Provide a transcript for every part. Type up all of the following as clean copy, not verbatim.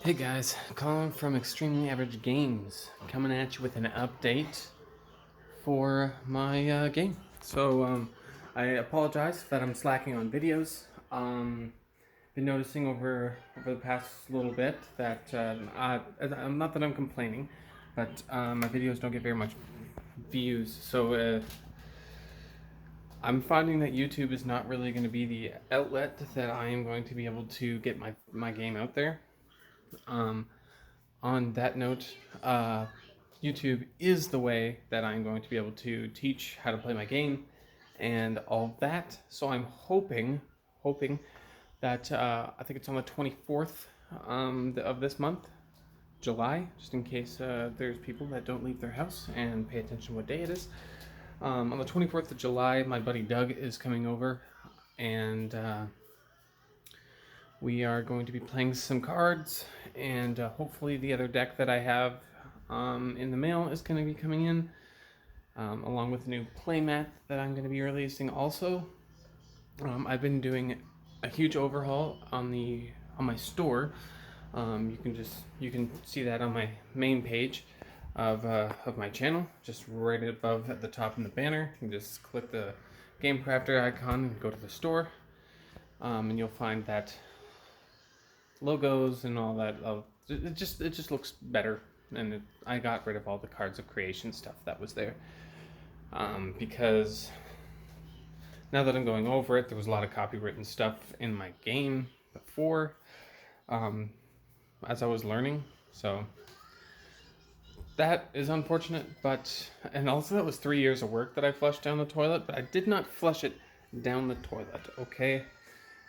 Hey guys, Colin from Extremely Average Games, coming at you with an update for my game. I apologize that I'm slacking on videos. Been noticing over the past little bit that not that I'm complaining, but my videos don't get very much views. I'm finding that YouTube is not really going to be the outlet that I am going to be able to get my game out there. Um, on that note, YouTube is the way that I'm going to be able to teach how to play my game and all of that. So I'm hoping that I think it's on the 24th of this month, July, just in case there's people that don't leave their house and pay attention to what day it is. On the 24th of July, my buddy Doug is coming over, and we are going to be playing some cards, and hopefully the other deck that I have in the mail is going to be coming in, along with a new playmat that I'm going to be releasing also. I've been doing a huge overhaul on my store. You can see that on my main page of my channel, just right above at the top in the banner. You can just click the Game Crafter icon and go to the store, and you'll find that logos and all that. It just looks better, and I got rid of all the Cards of Creation stuff that was there, because now that I'm going over it, there was a lot of copywritten stuff in my game before, as I was learning. So that is unfortunate, and also that was 3 years of work that I flushed down the toilet, but I did not flush it down the toilet, okay?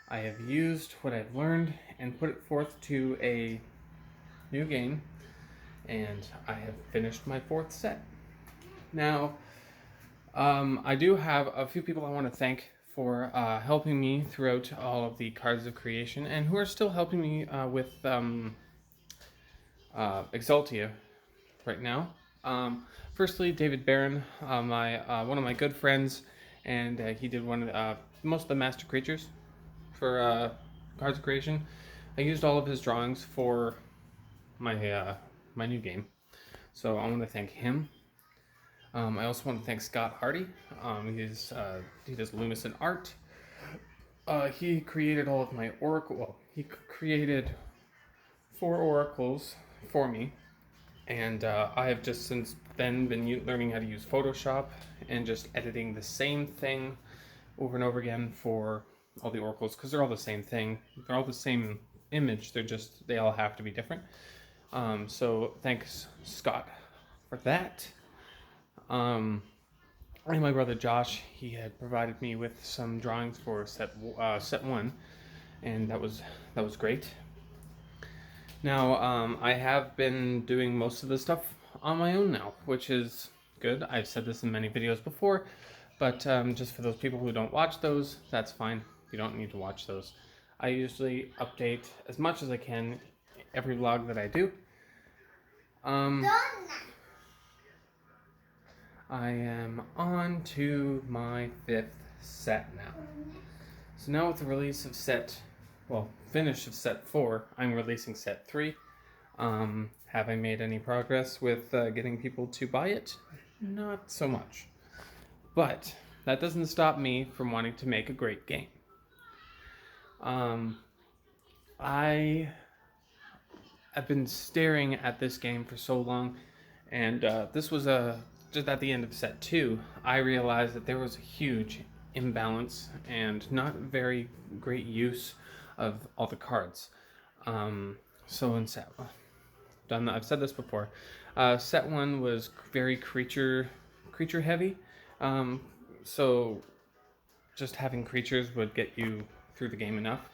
I have used what I've learned and put it forth to a new game, and I have finished my 4th set. Now, I do have a few people I want to thank for helping me throughout all of the Cards of Creation, and who are still helping me with Exaltia right now. Firstly, David Barron, one of my good friends, and he did most of the Master Creatures for Cards of Creation. I used all of his drawings for my new game, so I want to thank him. I also want to thank Scott Hardy. He does Lumicent art. He created all of my oracle. Well, he created 4 oracles for me, and I have just since then been learning how to use Photoshop and just editing the same thing over and over again for all the oracles, because they're all the same thing. They're all the same image. They all have to be different. So thanks, Scott, for that. And my brother Josh, he had provided me with some drawings for set 1, and that was great. Now, I have been doing most of the stuff on my own now, which is good. I've said this in many videos before, but just for those people who don't watch those, that's fine. You don't need to watch those. I usually update as much as I can every vlog that I do. I am on to my 5th set now. So now with the release of finish of set 4, I'm releasing set 3. Have I made any progress with getting people to buy it? Not so much. But that doesn't stop me from wanting to make a great game. I have been staring at this game for so long, and this was just at the end of set 2, I realized that there was a huge imbalance and not very great use of all the cards. So in set, I've said this before, set 1 was very creature heavy. So just having creatures would get you through the game enough.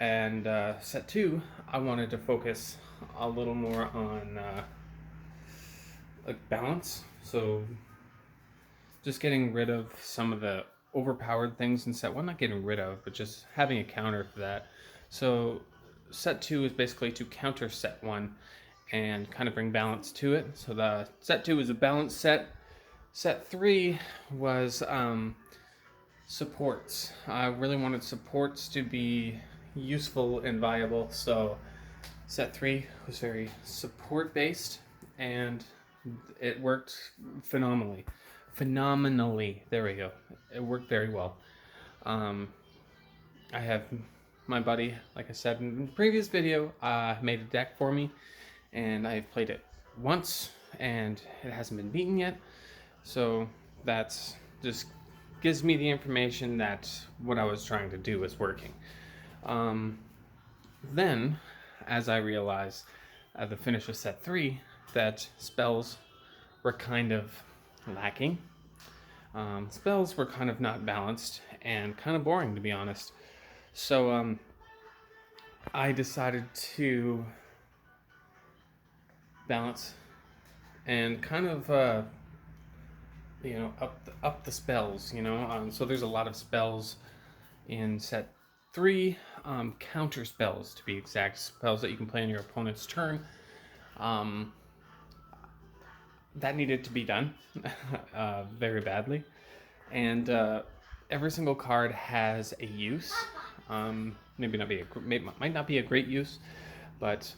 And set 2, I wanted to focus a little more on balance. So just getting rid of some of the overpowered things in set 1, not getting rid of, but just having a counter for that. So set 2 is basically to counter set 1 and kind of bring balance to it. So the set 2 is a balanced set. Set 3 was supports. I really wanted supports to be useful and viable, so Set 3 was very support based, and it worked phenomenally. Phenomenally. There we go. It worked very well. Um, I have my buddy, like I said in the previous video, made a deck for me, and I've played it once, and it hasn't been beaten yet. So that's just gives me the information that what I was trying to do was working. Then, as I realized at the finish of set 3, that spells were kind of lacking. Spells were kind of not balanced and kind of boring, to be honest. So I decided to balance and kind of up the spells. So there's a lot of spells in set 3, counter spells to be exact, spells that you can play on your opponent's turn. That needed to be done very badly, and every single card has a use. Might not be a great use, but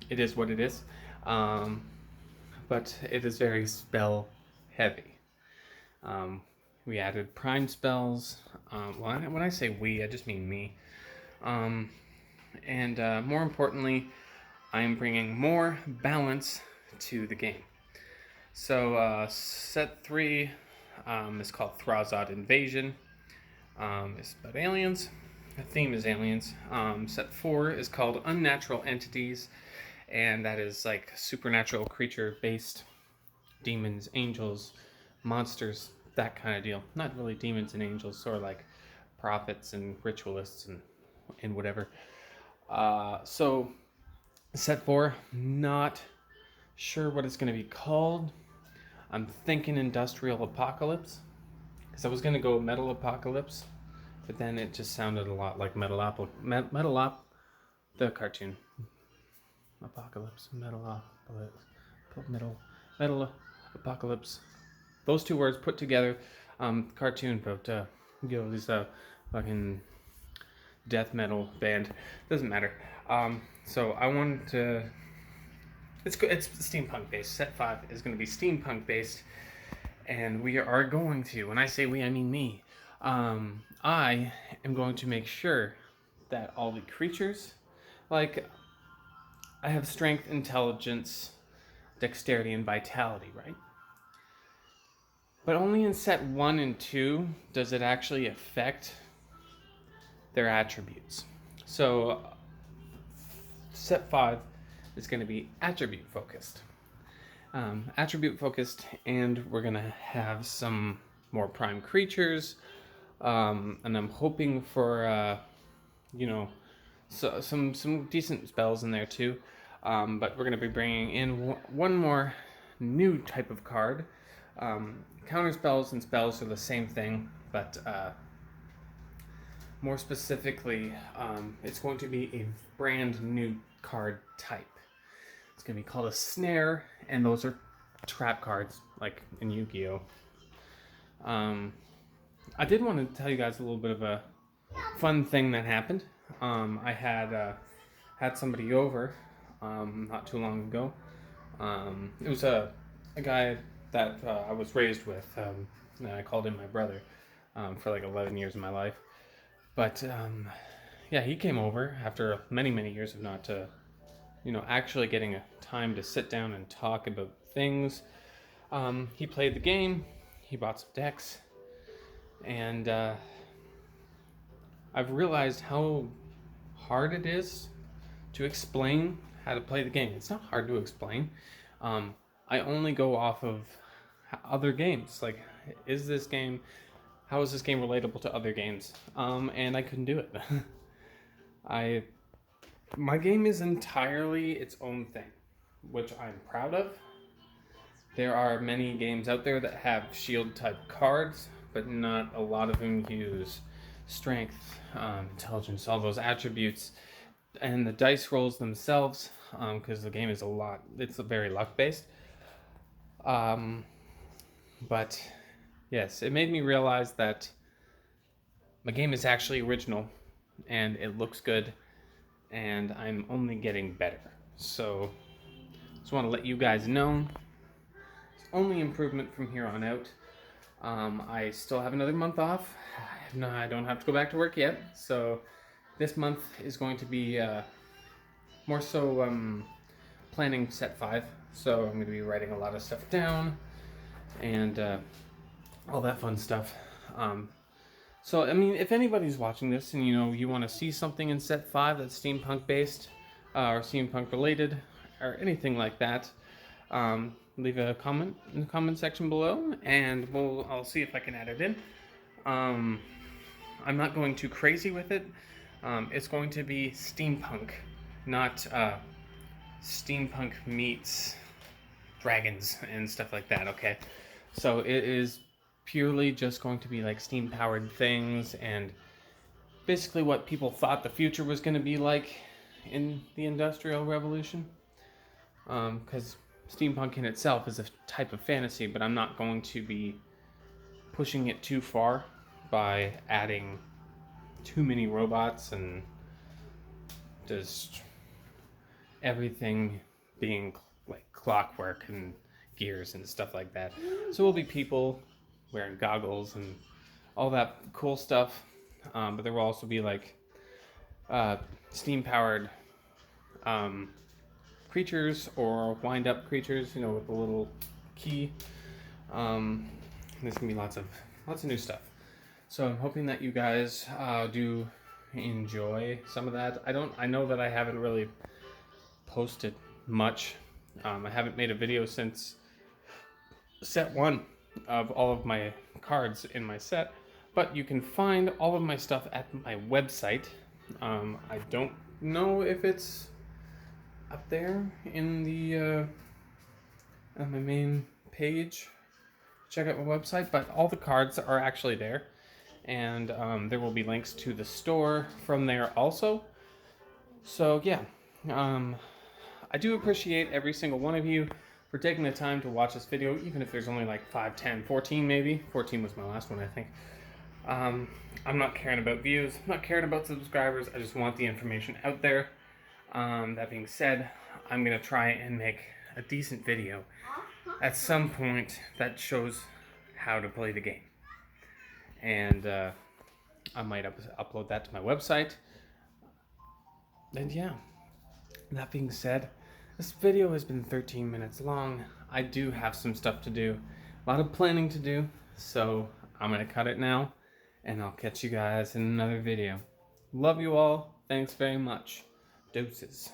it is what it is. But it is very spell heavy. We added prime spells. When I say we, I just mean me. And more importantly, I'm bringing more balance to the game. So set 3 is called Thrazad Invasion. It's about aliens. The theme is aliens. Set 4 is called Unnatural Entities, and that is like supernatural creature-based demons, angels, monsters, that kind of deal. Not really demons and angels, sort of like prophets and ritualists and whatever. So set 4, not sure what it's going to be called. I'm thinking Industrial Apocalypse, because I was going to go Metal Apocalypse, but then it just sounded a lot like the cartoon. Apocalypse, Metal Apocalypse. Those two words put together, cartoon about this fucking death metal band. Doesn't matter. So I wanted to. It's steampunk based. Set 5 is going to be steampunk based, and we are going to. When I say we, I mean me. I am going to make sure that all the creatures, like, I have strength, intelligence, dexterity, and vitality, right? But only in set 1 and 2 does it actually affect their attributes. So set 5 is going to be attribute focused. And we're going to have some more prime creatures. And I'm hoping for, some decent spells in there too. But we're going to be bringing in one more new type of card. Counter spells and spells are the same thing, but more specifically, it's going to be a brand new card type. It's going to be called a snare, and those are trap cards, like in Yu-Gi-Oh! I did want to tell you guys a little bit of a fun thing that happened. I had somebody over not too long ago. It was a guy that I was raised with, and I called him my brother for like 11 years of my life. But yeah, he came over after many, many years of not, actually getting a time to sit down and talk about things. He played the game, he bought some decks, and I've realized how hard it is to explain how to play the game. It's not hard to explain. I only go off of other games. Like, how is this game relatable to other games? And I couldn't do it. My game is entirely its own thing, which I'm proud of. There are many games out there that have shield type cards, but not a lot of them use strength, intelligence, all those attributes, and the dice rolls themselves, because the game is it's very luck based. But yes, it made me realize that my game is actually original, and it looks good, and I'm only getting better. So just want to let you guys know it's only improvement from here on out. I still have another month off. I don't have to go back to work yet, so this month is going to be more so planning set 5. So I'm going to be writing a lot of stuff down and all that fun stuff. So I mean, if anybody's watching this and you want to see something in set 5 that's steampunk based or steampunk related or anything like that, leave a comment in the comment section below, and I'll see if I can add it in. I'm not going too crazy with it. It's going to be steampunk, not steampunk meets dragons and stuff like that. Okay, so it is purely just going to be like steam powered things and basically what people thought the future was going to be like in the Industrial Revolution. Because steampunk in itself is a type of fantasy, but I'm not going to be pushing it too far by adding too many robots and just everything being like clockwork and gears and stuff like that. So we'll be people wearing goggles and all that cool stuff, but there will also be like steam powered creatures or wind up creatures, with a little key. There's gonna be lots of new stuff. So I'm hoping that you guys do enjoy some of that. I know that I haven't really posted much. I haven't made a video since set 1 of all of my cards in my set, but you can find all of my stuff at my website. I don't know if it's up there in the on my main page. Check out my website, but all the cards are actually there, and there will be links to the store from there also. So yeah, I do appreciate every single one of you for taking the time to watch this video, even if there's only like 5, 10, 14 maybe. 14 was my last one, I think. I'm not caring about views, I'm not caring about subscribers, I just want the information out there. That being said, I'm going to try and make a decent video at some point that shows how to play the game. And I might upload that to my website. And yeah, that being said, this video has been 13 minutes long. I do have some stuff to do, a lot of planning to do, so I'm going to cut it now, and I'll catch you guys in another video. Love you all. Thanks very much. Deuces.